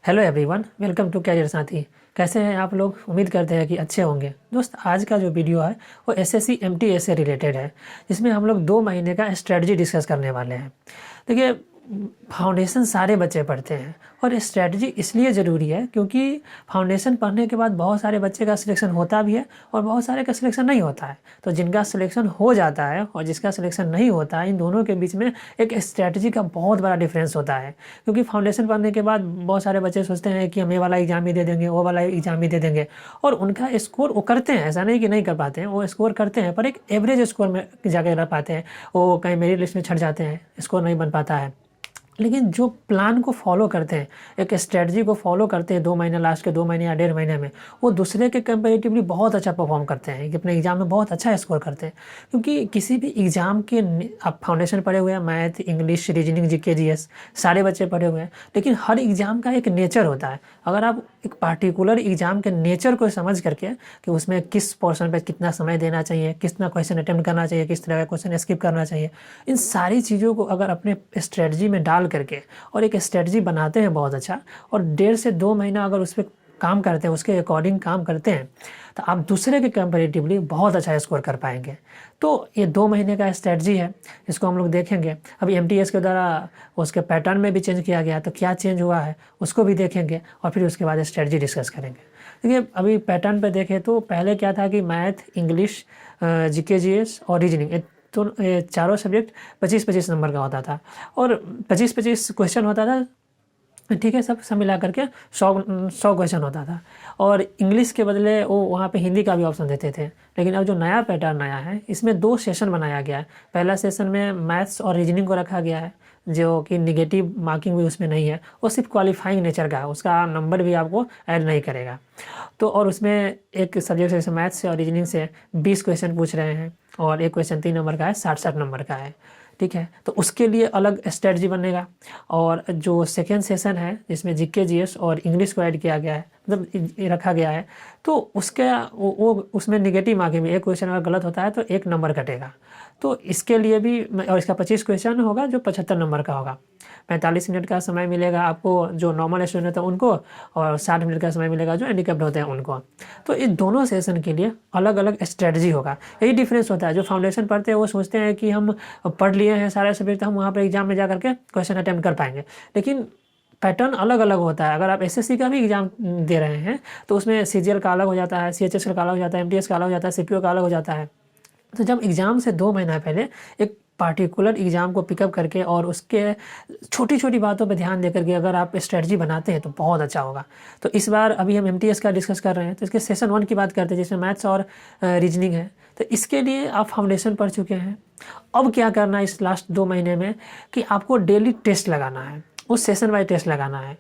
Hello everyone, welcome to career Saathi. कैसे हैं आप लोग? उम्मीद करते हैं कि अच्छे होंगे। दोस्त, आज का जो वीडियो है वो एसएससी एमटीएस से रिलेटेड है, जिसमें हम लोग 2 महीने का स्ट्रेटजी डिस्कस करने वाले हैं। देखिए, फाउंडेशन सारे बच्चे पढ़ते हैं और स्ट्रेटजी इसलिए ज़रूरी है क्योंकि फाउंडेशन पढ़ने के बाद बहुत सारे बच्चे का सिलेक्शन होता भी है और बहुत सारे का सिलेक्शन नहीं होता है। तो जिनका सिलेक्शन हो जाता है और जिसका सिलेक्शन नहीं होता है, इन दोनों के बीच में एक स्ट्रेटजी का बहुत बड़ा डिफरेंस होता है। क्योंकि फाउंडेशन पढ़ने के बाद बहुत सारे बच्चे सोचते हैं कि हम ये वाला एग्जाम भी दे देंगे, वो वाला एग्जाम भी दे देंगे, और उनका स्कोर वो करते हैं। ऐसा नहीं कि नहीं कर पाते हैं, वो स्कोर करते हैं, पर एक एवरेज स्कोर में जाके रह पाते हैं। वो कहीं मेरिट लिस्ट में छट जाते हैं, स्कोर नहीं बन पाता है। लेकिन जो प्लान को फॉलो करते हैं, एक स्ट्रेटजी को फॉलो करते हैं 2 महीने, लास्ट के 2 महीने या 1.5 महीने में, वो दूसरे के कंपेरेटिवली बहुत अच्छा परफॉर्म करते हैं कि अपने एग्जाम में बहुत अच्छा स्कोर करते हैं। क्योंकि किसी भी एग्जाम के आप फाउंडेशन पढ़े हुए हैं, math, English, reasoning, GK, GS सारे बच्चे पढ़े हुए हैं, लेकिन हर एग्जाम का एक नेचर होता है। अगर आप एक पार्टिकुलर एग्जाम के नेचर को समझ करके कि उसमें किस पोर्शन पे कितना समय देना चाहिए, कितना क्वेश्चन अटेम्प्ट करना चाहिए, किस तरह का क्वेश्चन स्किप करना चाहिए, इन सारी चीज़ों को अगर अपने स्ट्रेटजी में डाल करके और एक स्ट्रेटजी बनाते हैं बहुत अच्छा, और 1.5 से 2 महीना अगर उस पर काम करते हैं, उसके अकॉर्डिंग काम करते हैं, तो आप दूसरे के कंपेरेटिवली बहुत अच्छा स्कोर कर पाएंगे। तो ये 2 महीने का स्ट्रेटजी है, इसको हम लोग देखेंगे। अभी एमटीएस के द्वारा उसके पैटर्न में भी चेंज किया गया, तो क्या चेंज हुआ है उसको भी देखेंगे और फिर उसके बाद स्ट्रेटजी डिस्कस करेंगे। देखिए, अभी पैटर्न पे देखें तो पहले क्या था कि मैथ, इंग्लिश, जीके, जीएस और रीजनिंग, तो ये चारों सब्जेक्ट 25-25 नंबर का होता था और 25-25 क्वेश्चन होता था। ठीक है, सब मिला करके 100 क्वेश्चन होता था। और इंग्लिश के बदले वो वहाँ पे हिंदी का भी ऑप्शन देते थे। लेकिन अब जो नया पैटर्न आया है, इसमें 2 सेशन बनाया गया है। पहला सेशन में मैथ्स और रीजनिंग को रखा गया है, जो कि निगेटिव मार्किंग भी उसमें नहीं है, वो सिर्फ क्वालिफाइंग नेचर का है, उसका नंबर भी आपको ऐड नहीं करेगा। तो और उसमें एक सब्जेक्ट जैसे मैथ्स से और रीजनिंग से 20 क्वेश्चन पूछ रहे हैं और एक क्वेश्चन 3 नंबर का है, 60-60 नंबर का है। ठीक है, तो उसके लिए अलग स्ट्रेटजी बनेगा। और जो सेकेंड सेशन है, जिसमें जीके, जीएस और इंग्लिश को ऐड किया गया है, मतलब रखा गया है, तो उसके वो उसमें निगेटिव मार्किंग में एक क्वेश्चन अगर गलत होता है तो 1 नंबर कटेगा। तो इसके लिए भी, और इसका 25 क्वेश्चन होगा जो 75 नंबर का होगा। 45 मिनट का समय मिलेगा आपको जो नॉर्मल स्टूडेंट होता है उनको, और 60 मिनट का समय मिलेगा जो हैंडीकैप्ड होते हैं उनको। तो इन दोनों सेशन के लिए अलग अलग स्ट्रेटजी होगा। यही डिफरेंस होता है। जो फाउंडेशन पढ़ते हैं वो सोचते हैं कि हम पढ़ लिए हैं सारे सब्जेक्ट, हम वहाँ पर एग्जाम में जा करके क्वेश्चन अटैम्प्ट कर पाएंगे। लेकिन पैटर्न अलग अलग होता है। अगर आप एसएससी का भी एग्जाम दे रहे हैं तो उसमें सीजीएल का अलग हो जाता है, सीएचएस का अलग हो जाता है, एमटीएस का अलग हो जाता है, सीपीओ का अलग हो जाता है। तो जब एग्ज़ाम से 2 महीना पहले एक पार्टिकुलर एग्ज़ाम को पिकअप करके और उसके छोटी छोटी बातों पे ध्यान देकर के अगर आप स्ट्रेटजी बनाते हैं तो बहुत अच्छा होगा। तो इस बार अभी हम एमटीएस का डिस्कस कर रहे हैं, तो इसके सेशन 1 की बात करते हैं, जिसमें मैथ्स और रीजनिंग है। तो इसके लिए आप फाउंडेशन पढ़ चुके हैं। अब क्या करना है इस लास्ट 2 महीने में कि आपको डेली टेस्ट लगाना है, उस सेशन वाइज टेस्ट लगाना है।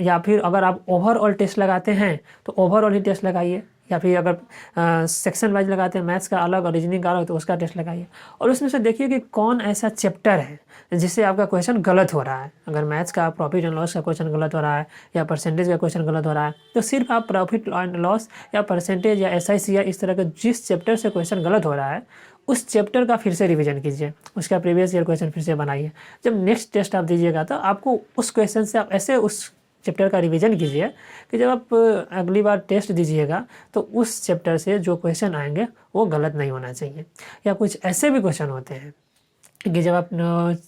या फिर अगर आप ओवरऑल टेस्ट लगाते हैं तो ओवरऑल ही टेस्ट लगाइए, या फिर अगर सेक्शन वाइज लगाते हैं, मैथ्स का अलग और रीजनिंग का अलग, तो उसका टेस्ट लगाइए। और उसमें से देखिए कि कौन ऐसा चैप्टर है जिससे आपका क्वेश्चन गलत हो रहा है। अगर मैथ्स का प्रॉफिट एंड लॉस का क्वेश्चन गलत हो रहा है या परसेंटेज का क्वेश्चन गलत हो रहा है, तो सिर्फ आप प्रॉफिट एंड लॉस या परसेंटेज या एसआईसी या इस तरह का जिस चैप्टर से क्वेश्चन गलत हो रहा है, उस चैप्टर का फिर से रिवीजन कीजिए, उसका प्रीवियस ईयर क्वेश्चन फिर से बनाइए। जब नेक्स्ट टेस्ट आप दीजिएगा तो आपको उस क्वेश्चन से आप ऐसे उस चैप्टर का रिवीजन कीजिए कि जब आप अगली बार टेस्ट दीजिएगा तो उस चैप्टर से जो क्वेश्चन आएंगे वो गलत नहीं होना चाहिए। या कुछ ऐसे भी क्वेश्चन होते हैं कि जब आप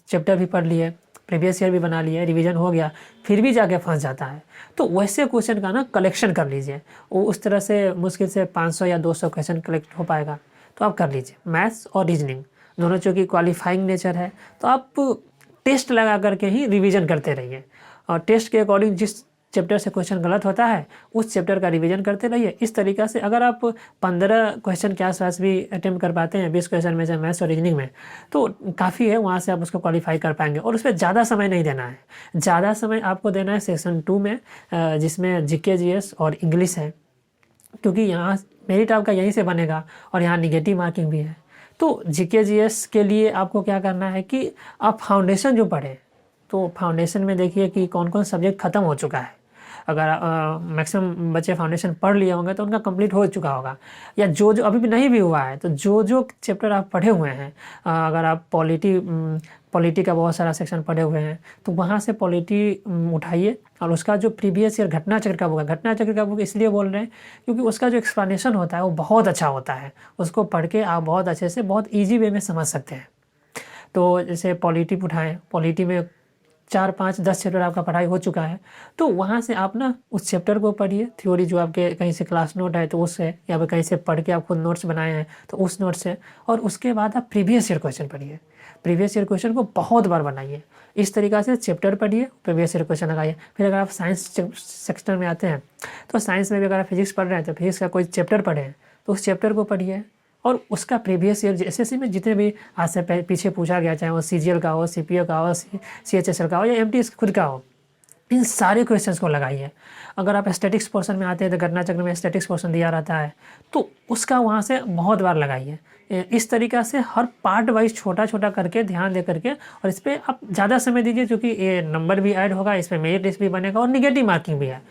चैप्टर भी पढ़ लिए, प्रीवियस ईयर भी बना लिए, रिवीजन हो गया, फिर भी जाके फंस जाता है, तो वैसे क्वेश्चन का ना कलेक्शन कर लीजिए। वो उस तरह से मुश्किल से 500 या 200 क्वेश्चन कलेक्ट हो पाएगा, तो आप कर लीजिए। मैथ्स और रीजनिंग दोनों चूँकि क्वालिफाइंग नेचर है, तो आप टेस्ट लगा करके ही रिवीजन करते रहिए। और टेस्ट के अकॉर्डिंग जिस चैप्टर से क्वेश्चन गलत होता है उस चैप्टर का रिवीजन करते रहिए। इस तरीक़ा से अगर आप 15 क्वेश्चन के आसपास भी अटेम्प्ट कर पाते हैं 20 क्वेश्चन में से मैथ्स और रीजनिंग में, तो काफ़ी है, वहाँ से आप उसको क्वालिफाई कर पाएंगे। और उस पर ज़्यादा समय नहीं देना है, ज़्यादा समय आपको देना है सेशन 2 में, जिसमें जीके, जीएस और इंग्लिश है, क्योंकि यहाँ मेरिट आपका यहीं से बनेगा और यहाँ निगेटिव मार्किंग भी है। तो जीके, जीएस के लिए आपको क्या करना है कि आप फाउंडेशन जो पढ़ें, तो फाउंडेशन में देखिए कि कौन कौन सब्जेक्ट ख़त्म हो चुका है। अगर मैक्सिमम बच्चे फाउंडेशन पढ़ लिए होंगे तो उनका कंप्लीट हो चुका होगा, या जो जो अभी भी नहीं भी हुआ है तो जो जो चैप्टर आप पढ़े हुए हैं, अगर आप पॉलिटी का बहुत सारा सेक्शन पढ़े हुए हैं तो वहाँ से पॉलिटी उठाइए और उसका जो प्रीवियस ईयर घटना चक्र का बुक है, घटना चक्र का बुक इसलिए बोल रहे हैं क्योंकि उसका जो एक्सप्लेनेशन होता है वो बहुत अच्छा होता है, उसको पढ़ के आप बहुत अच्छे से बहुत ईजी वे में समझ सकते हैं। तो जैसे पॉलिटी उठाएँ, पॉलिटी में 4, 5, 10 चैप्टर आपका पढ़ाई हो चुका है तो वहाँ से आप ना उस चैप्टर को पढ़िए, थ्योरी जो आपके कहीं से क्लास नोट है तो उससे, या फिर कहीं से पढ़ के आप खुद नोट्स बनाए हैं तो उस नोट से, और उसके बाद आप प्रीवियस ईयर क्वेश्चन पढ़िए, प्रीवियस ईयर क्वेश्चन को बहुत बार बनाइए। इस तरीक़ा से चैप्टर पढ़िए, प्रीवियस ईयर क्वेश्चन लगाइए। फिर अगर आप साइंस सेक्शन में आते हैं तो साइंस में भी अगर आप फिजिक्स पढ़ रहे हैं तो फिजिक्स का कोई चैप्टर पढ़ें तो उस चैप्टर को पढ़िए और उसका प्रीवियस ईयर एसएससी में जितने भी आज से पीछे पूछा गया, चाहे वो सीजीएल का हो, सीपीओ का हो, सीएचएसएल का हो या एमटीएस खुद का हो, इन सारे क्वेश्चंस को लगाइए। अगर आप स्टैटिक्स पोर्शन में आते हैं तो घटना चक्र में स्टैटिक्स पोर्शन दिया रहता है तो उसका वहाँ से बहुत बार लगाइए। इस तरीक़ा से हर पार्ट वाइज छोटा छोटा करके ध्यान दे करके, और इस पर आप ज़्यादा समय दीजिए क्योंकि ये नंबर भी ऐड होगा, इस पर मेरिट लिस्ट भी बनेगा और निगेटिव मार्किंग भी है।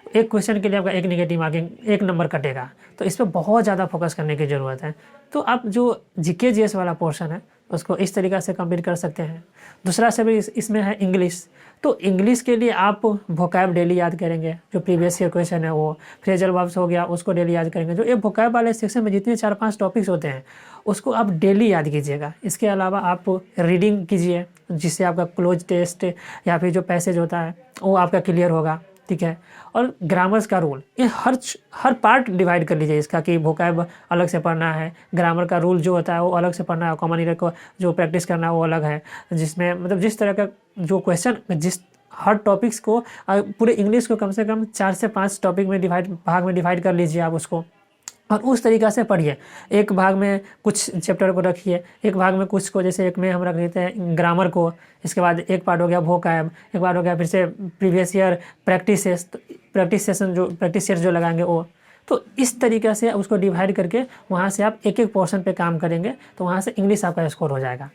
एक क्वेश्चन के लिए आपका 1 निगेटिव मार्किंग, 1 नंबर कटेगा, तो इस पर बहुत ज़्यादा फोकस करने की ज़रूरत है। तो आप जो जीके जीएस वाला पोर्शन है उसको इस तरीक़ा से कंप्लीट कर सकते हैं। दूसरा से भी इसमें है इंग्लिश, तो इंग्लिश के लिए आप वोकैब डेली याद करेंगे, जो प्रीवियस ईयर क्वेश्चन है वो फ्रेजल वर्ब्स हो गया उसको डेली याद करेंगे। जो ये वोकैब वाले सेक्शन में जितने 4-5 टॉपिक्स होते हैं उसको आप डेली याद कीजिएगा। इसके अलावा आप रीडिंग कीजिए जिससे आपका क्लोज टेस्ट या फिर जो पैसेज होता है वो आपका क्लियर होगा, ठीक है। और ग्रामर्स का रूल, ये हर पार्ट डिवाइड कर लीजिए इसका कि वोकैब अलग से पढ़ना है, ग्रामर का रूल जो होता है वो अलग से पढ़ना है, कॉमन ईयर को जो प्रैक्टिस करना है वो अलग है, जिसमें मतलब जिस तरह का जो क्वेश्चन जिस हर टॉपिक्स को पूरे इंग्लिश को कम से कम 4 से 5 टॉपिक में भाग में डिवाइड कर लीजिए आप उसको, और उस तरीक़ा से पढ़िए। एक भाग में कुछ चैप्टर को रखिए, एक भाग में कुछ को, जैसे एक में हम रख देते हैं ग्रामर को, इसके बाद एक पार्ट हो गया वोकैब, एक पार्ट हो गया फिर से प्रीवियस ईयर प्रैक्टिस ईयर जो लगाएंगे वो। तो इस तरीक़े से उसको डिवाइड करके वहाँ से आप एक एक पोर्शन पे काम करेंगे तो वहाँ से इंग्लिश आपका स्कोर हो जाएगा।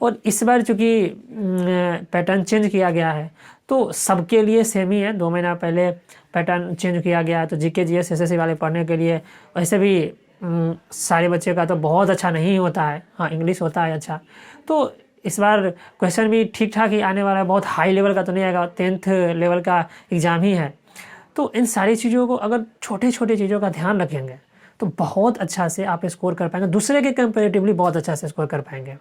और इस बार चूँकि पैटर्न चेंज किया गया है तो सबके लिए सेम ही है, 2 महीना पहले पैटर्न चेंज किया गया है तो जीके जीएस एसएससी वाले पढ़ने के लिए वैसे भी सारे बच्चे का तो बहुत अच्छा नहीं होता है, हाँ इंग्लिश होता है अच्छा। तो इस बार क्वेश्चन भी ठीक ठाक ही आने वाला है, बहुत हाई लेवल का तो नहीं आएगा, 10th लेवल का एग्ज़ाम ही है। तो इन सारी चीज़ों को अगर छोटे छोटे चीज़ों का ध्यान रखेंगे तो बहुत अच्छा से आप स्कोर कर पाएंगे, दूसरे के कंपेरेटिवली बहुत अच्छा से स्कोर कर पाएंगे।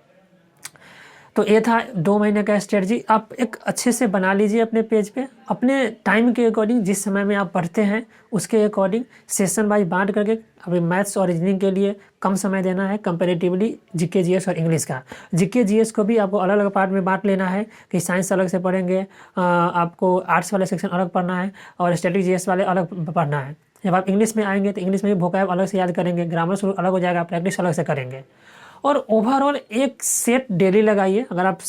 तो ये था 2 महीने का स्ट्रेटजी, आप एक अच्छे से बना लीजिए अपने पेज पे, अपने टाइम के अकॉर्डिंग, जिस समय में आप पढ़ते हैं उसके अकॉर्डिंग सेशन वाइज बांट करके। अभी मैथ्स और रीजनिंग के लिए कम समय देना है कंपैरेटिवली जीके जीएस और इंग्लिश का। जीके जीएस को भी आपको अलग अलग पार्ट में बांट लेना है कि साइंस अलग से पढ़ेंगे, आपको आर्ट्स वाले सेक्शन अलग पढ़ना है और स्टैटिक जीएस वाले अलग पढ़ना है। जब आप इंग्लिश में आएंगे तो इंग्लिश में भी वोकैब अलग से याद करेंगे, ग्रामर अलग हो जाएगा, प्रैक्टिस अलग से करेंगे। और ओवरऑल एक सेट डेली लगाइए। अगर आप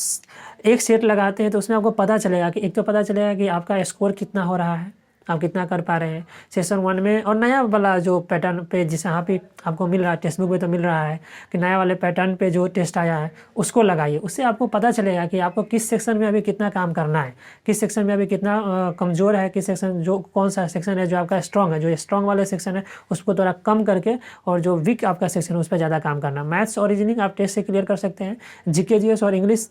एक सेट लगाते हैं तो उसमें आपको पता चलेगा कि एक तो पता चलेगा कि आपका स्कोर कितना हो रहा है, आप कितना कर पा रहे हैं सेशन 1 में। और नया वाला जो पैटर्न पे जिस यहाँ पे आपको मिल रहा है, टेक्स्ट बुक में तो मिल रहा है कि नया वाले पैटर्न पे जो टेस्ट आया है उसको लगाइए। उससे आपको पता चलेगा कि आपको किस सेक्शन में अभी कितना काम करना है, किस सेक्शन में अभी कितना कमज़ोर है, किस सेक्शन जो कौन सा सेक्शन है जो आपका स्ट्रॉन्ग है। जो स्ट्रॉन्ग वाले सेक्शन है उसको थोड़ा कम करके और जो वीक आपका सेक्शन है उस पर ज़्यादा काम करना। मैथ्स और रीजनिंग आप टेस्ट से क्लियर कर सकते हैं, जीके जीएस और इंग्लिश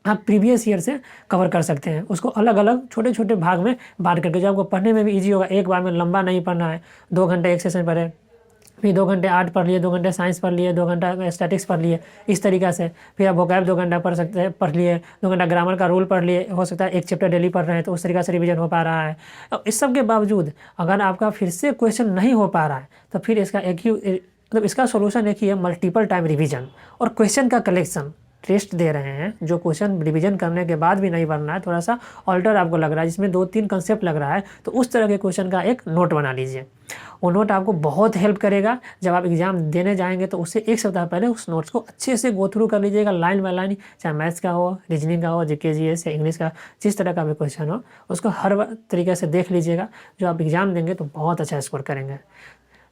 आप प्रीवियस ईयर से कवर कर सकते हैं। उसको अलग अलग छोटे छोटे भाग में बांट करके, जो आपको पढ़ने में भी इजी होगा। एक बार में लंबा नहीं पढ़ना है, 2 घंटे एक सेशन पढ़े, फिर 2 घंटे आर्ट पढ़ लिए, 2 घंटे साइंस पढ़ लिए, 2 घंटा स्टैटिक्स पढ़ लिए, इस तरीक़ा से। फिर आप वोकैब 2 घंटा पढ़ लिए, 2 घंटा ग्रामर का रूल पढ़ लिए। हो सकता है एक चैप्टर डेली पढ़ रहे हैं तो उस तरीक़ा से रिवीजन हो पा रहा है। और इस सब के बावजूद अगर आपका फिर से क्वेश्चन नहीं हो पा रहा है तो फिर इसका एक ही मतलब इसका सोल्यूशन एक ही है, मल्टीपल टाइम रिविजन और क्वेश्चन का कलेक्शन। टेस्ट दे रहे हैं, जो क्वेश्चन रिवीजन करने के बाद भी नहीं बनना है, थोड़ा सा ऑल्टर आपको लग रहा है, जिसमें 2-3 कंसेप्ट लग रहा है, तो उस तरह के क्वेश्चन का एक नोट बना लीजिए। वो नोट आपको बहुत हेल्प करेगा। जब आप एग्जाम देने जाएंगे तो उससे 1 सप्ताह पहले उस नोट्स को अच्छे से गो थ्रू कर लीजिएगा, लाइन बाय लाइन, चाहे मैथ्स का हो, रीजनिंग का हो, जीके जीएस या इंग्लिश का, जिस तरह का भी क्वेश्चन हो उसको हर तरीके से देख लीजिएगा। जो आप एग्ज़ाम देंगे तो बहुत अच्छा स्कोर करेंगे।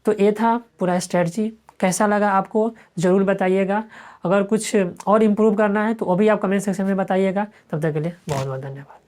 तो ये था पूरा स्ट्रेटजी। कैसा लगा आपको ज़रूर बताइएगा। अगर कुछ और इम्प्रूव करना है तो वो भी आप कमेंट सेक्शन में बताइएगा। तब तक के लिए बहुत बहुत धन्यवाद।